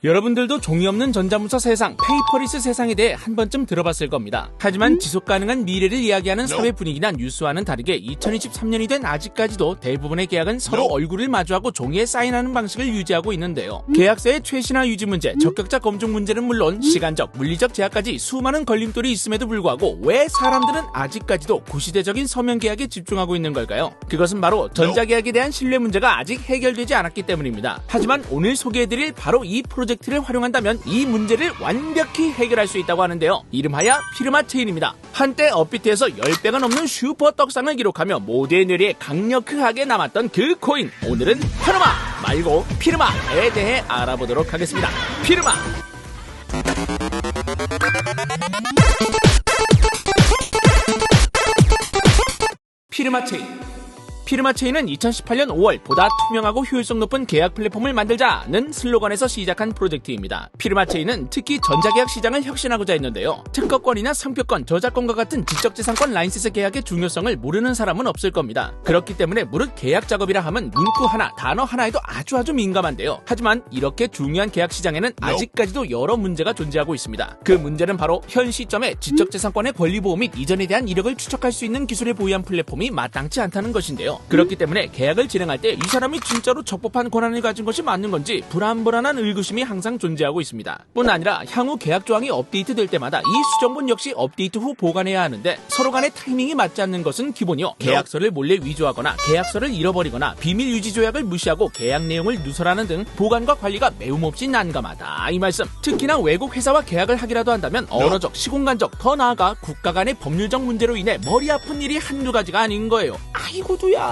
여러분들도 종이 없는 전자문서 세상, 페이퍼리스 세상에 대해 한 번쯤 들어봤을 겁니다. 하지만 지속가능한 미래를 이야기하는 사회 분위기나 뉴스와는 다르게 2023년이 된 아직까지도 대부분의 계약은 서로 얼굴을 마주하고 종이에 사인하는 방식을 유지하고 있는데요. 계약서의 최신화 유지 문제, 적격자 검증 문제는 물론 시간적, 물리적 제약까지 수많은 걸림돌이 있음에도 불구하고 왜 사람들은 아직까지도 구시대적인 서면 계약에 집중하고 있는 걸까요? 그것은 바로 전자계약에 대한 신뢰 문제가 아직 해결되지 않았기 때문입니다. 하지만 오늘 소개해드릴 바로 이 프로젝트를 활용한다면 이 문제를 완벽히 해결할 수 있다고 하는데요. 이름하여 피르마 체인입니다. 한때 업비트에서 10배가 넘는 슈퍼 떡상을 기록하며 모두의 뇌리에 강력하게 남았던 그 코인. 오늘은 파르마 말고 피르마에 대해 알아보도록 하겠습니다. 피르마! 피르마 체인. 피르마 체인은 2018년 5월 보다 투명하고 효율성 높은 계약 플랫폼을 만들자는 슬로건에서 시작한 프로젝트입니다. 피르마 체인은 특히 전자계약 시장을 혁신하고자 했는데요. 특허권이나 상표권, 저작권과 같은 지적재산권 라이센스 계약의 중요성을 모르는 사람은 없을 겁니다. 그렇기 때문에 무릇 계약 작업이라 하면 문구 하나, 단어 하나에도 아주 민감한데요. 하지만 이렇게 중요한 계약 시장에는 아직까지도 여러 문제가 존재하고 있습니다. 그 문제는 바로 현 시점에 지적재산권의 권리보호 및 이전에 대한 이력을 추적할 수 있는 기술을 보유한 플랫폼이 마땅치 않다는 것인데요. 그렇기 때문에 계약을 진행할 때 이 사람이 진짜로 적법한 권한을 가진 것이 맞는 건지 불안불안한 의구심이 항상 존재하고 있습니다. 뿐 아니라 향후 계약 조항이 업데이트될 때마다 이 수정본 역시 업데이트 후 보관해야 하는데 서로 간의 타이밍이 맞지 않는 것은 기본이요. 계약서를 몰래 위조하거나 계약서를 잃어버리거나 비밀 유지 조약을 무시하고 계약 내용을 누설하는 등 보관과 관리가 매우몹시 난감하다 이 말씀. 특히나 외국 회사와 계약을 하기라도 한다면 언어적, 시공간적, 더 나아가 국가 간의 법률적 문제로 인해 머리 아픈 일이 한두 가지가 아닌 거예요. 아이고도야.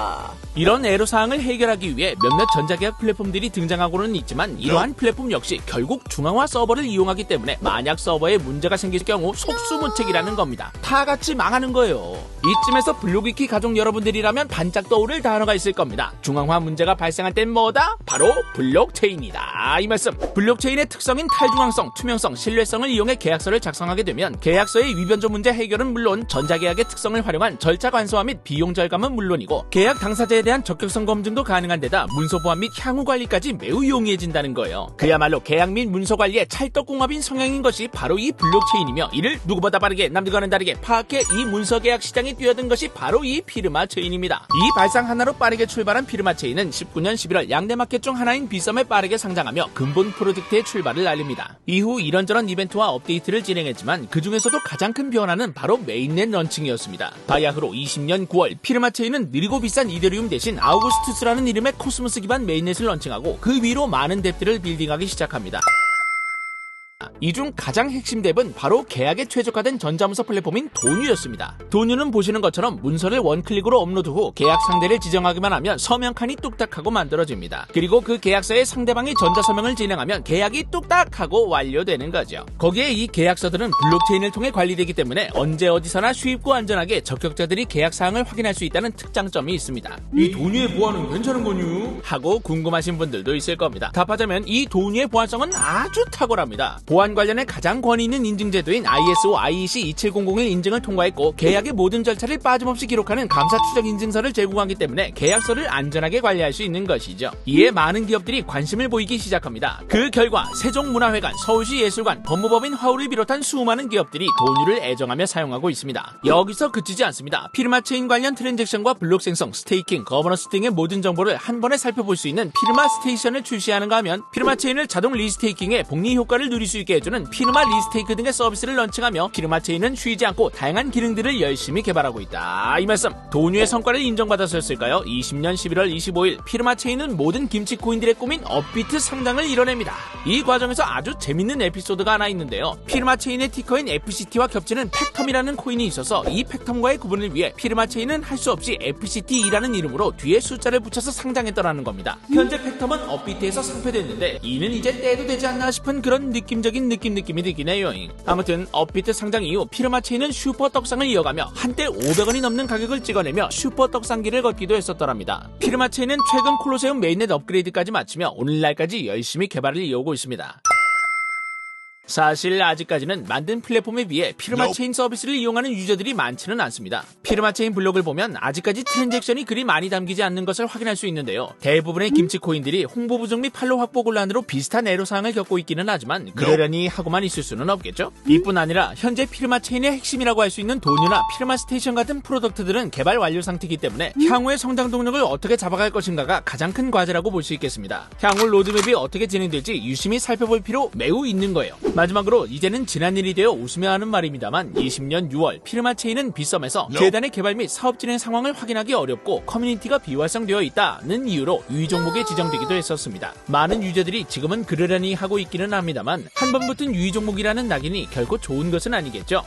이런 애로사항을 해결하기 위해 몇몇 전자계약 플랫폼들이 등장하고는 있지만 이러한 플랫폼 역시 결국 중앙화 서버를 이용하기 때문에 만약 서버에 문제가 생길 경우 속수무책이라는 겁니다. 다 같이 망하는 거예요. 이쯤에서 블록위키 가족 여러분들이라면 반짝 떠오를 단어가 있을 겁니다. 중앙화 문제가 발생할 땐 뭐다? 바로 블록체인이다 이 말씀. 블록체인의 특성인 탈중앙성, 투명성, 신뢰성을 이용해 계약서를 작성하게 되면 계약서의 위변조 문제 해결은 물론 전자계약의 특성을 활용한 절차 간소화 및 비용 절감은 물론이고 계약 당사자에 대한 적격성 검증도 가능한 데다 문서 보안 및 향후 관리까지 매우 용이해진다는 거예요. 그야말로 계약 및 문서 관리의 찰떡궁합인 성향인 것이 바로 이 블록체인이며 이를 누구보다 빠르게 남들과는 다르게 파악해 이 문서 계약 시장에 뛰어든 것이 바로 이 피르마 체인입니다. 이 발상 하나로 빠르게 출발한 피르마 체인은 19년 11월 양대 마켓 중 하나인 빗썸에 빠르게 상장하며 근본 프로젝트의 출발을 알립니다. 이후 이런저런 이벤트와 업데이트를 진행했지만 그 중에서도 가장 큰 변화는 바로 메인넷 런칭이었습니다. 바야흐로 20년 9월 피르마 체인은 느리고 비싼 이더리움 대신 아우구스투스라는 이름의 코스모스 기반 메인넷을 런칭하고 그 위로 많은 뎁들을 빌딩하기 시작합니다. 이 중 가장 핵심 뎁은 바로 계약에 최적화된 전자문서 플랫폼인 도뉴였습니다. 도뉴는 보시는 것처럼 문서를 원클릭으로 업로드 후 계약 상대를 지정하기만 하면 서명칸이 뚝딱하고 만들어집니다. 그리고 그 계약서에 상대방이 전자서명을 진행하면 계약이 뚝딱하고 완료되는 거죠. 거기에 이 계약서들은 블록체인을 통해 관리되기 때문에 언제 어디서나 쉽고 안전하게 적격자들이 계약사항을 확인할 수 있다는 특장점이 있습니다. 이 도뉴의 보안은 괜찮은 거뉴? 하고 궁금하신 분들도 있을 겁니다. 답하자면 이 도뉴의 보안성은 아주 탁월합니다. 보안 관련해 가장 권위 있는 인증 제도인 ISO IEC 27001 인증을 통과했고 계약의 모든 절차를 빠짐없이 기록하는 감사 추적 인증서를 제공하기 때문에 계약서를 안전하게 관리할 수 있는 것이죠. 이에 많은 기업들이 관심을 보이기 시작합니다. 그 결과 세종문화회관, 서울시 예술관, 법무법인 화우를 비롯한 수많은 기업들이 도뉴를 애정하며 사용하고 있습니다. 여기서 그치지 않습니다. 피르마 체인 관련 트랜잭션과 블록 생성, 스테이킹, 거버넌스 등의 모든 정보를 한 번에 살펴볼 수 있는 피르마 스테이션을 출시하는가 하면 피르마 체인을 자동 리스테이킹에 복리 효과를 누릴 수 있게 해주는 피르마 리스테이크 등의 서비스를 런칭하며 피르마 체인은 쉬지 않고 다양한 기능들을 열심히 개발하고 있다 이 말씀. 도뉴의 성과를 인정받았었을까요? 20년 11월 25일 피르마 체인은 모든 김치코인들의 꿈인 업비트 상장을 이뤄냅니다. 이 과정에서 아주 재밌는 에피소드가 하나 있는데요. 피르마 체인의 티커인 FCT와 겹치는 팩텀이라는 코인이 있어서 이 팩텀과의 구분을 위해 피르마 체인은 할 수 없이 FCT2라는 이름으로 뒤에 숫자를 붙여서 상장했더라는 겁니다. 현재 팩텀은 업비트에서 상폐됐는데 이는 이제 떼도 되지 않나 싶은 그런 느낌적인 느낌이 들긴 해요. 아무튼 업비트 상장 이후 피르마 체인은 슈퍼 떡상을 이어가며 한때 500원이 넘는 가격을 찍어내며 슈퍼 떡상기를 걷기도 했었더랍니다. 피르마 체인은 최근 콜로세움 메인넷 업그레이드까지 마치며 오늘날까지 열심히 개발을 이어오고 있습니다. 사실 아직까지는 만든 플랫폼에 비해 피르마체인 서비스를 이용하는 유저들이 많지는 않습니다. 피르마체인 블록을 보면 아직까지 트랜잭션이 그리 많이 담기지 않는 것을 확인할 수 있는데요. 대부분의 김치코인들이 홍보 부족 및 팔로우 확보 곤란으로 비슷한 애로사항을 겪고 있기는 하지만 그러려니 하고만 있을 수는 없겠죠? 이뿐 아니라 현재 피르마체인의 핵심이라고 할 수 있는 도뉴나 피르마스테이션 같은 프로덕트들은 개발 완료 상태이기 때문에 향후의 성장 동력을 어떻게 잡아갈 것인가가 가장 큰 과제라고 볼 수 있겠습니다. 향후 로드맵이 어떻게 진행될지 유심히 살펴볼 필요 매우 있는 거예요. 마지막으로 이제는 지난 일이 되어 웃으며 하는 말입니다만 20년 6월 피르마체인은 빗썸에서 재단의 개발 및 사업 진행 상황을 확인하기 어렵고 커뮤니티가 비활성되어 있다는 이유로 유의 종목에 지정되기도 했었습니다. 많은 유저들이 지금은 그러려니 하고 있기는 합니다만 한 번 붙은 유의 종목이라는 낙인이 결코 좋은 것은 아니겠죠.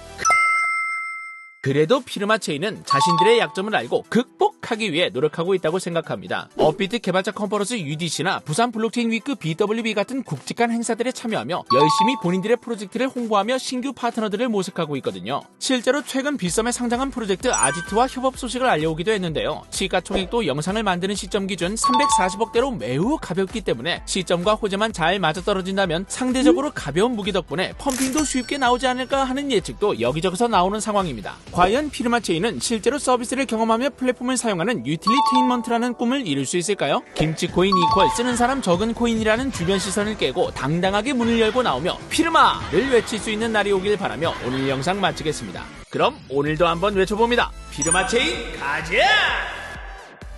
그래도 피르마체인은 자신들의 약점을 알고 극복하기 위해 노력하고 있다고 생각합니다. 업비트 개발자 컨퍼런스 UDC나 부산 블록체인 위크 BWB 같은 굵직한 행사들에 참여하며 열심히 본인들의 프로젝트를 홍보하며 신규 파트너들을 모색하고 있거든요. 실제로 최근 빗썸에 상장한 프로젝트 아지트와 협업 소식을 알려오기도 했는데요. 시가총액도 영상을 만드는 시점 기준 340억대로 매우 가볍기 때문에 시점과 호재만 잘 맞아떨어진다면 상대적으로 가벼운 무기 덕분에 펌핑도 쉽게 나오지 않을까 하는 예측도 여기저기서 나오는 상황입니다. 과연 피르마체인은 실제로 서비스를 경험하며 플랫폼을 사용하는 유틸리테인먼트라는 꿈을 이룰 수 있을까요? 김치코인 이퀄 쓰는 사람 적은 코인이라는 주변 시선을 깨고 당당하게 문을 열고 나오며 피르마를 외칠 수 있는 날이 오길 바라며 오늘 영상 마치겠습니다. 그럼 오늘도 한번 외쳐봅니다. 피르마체인 가자!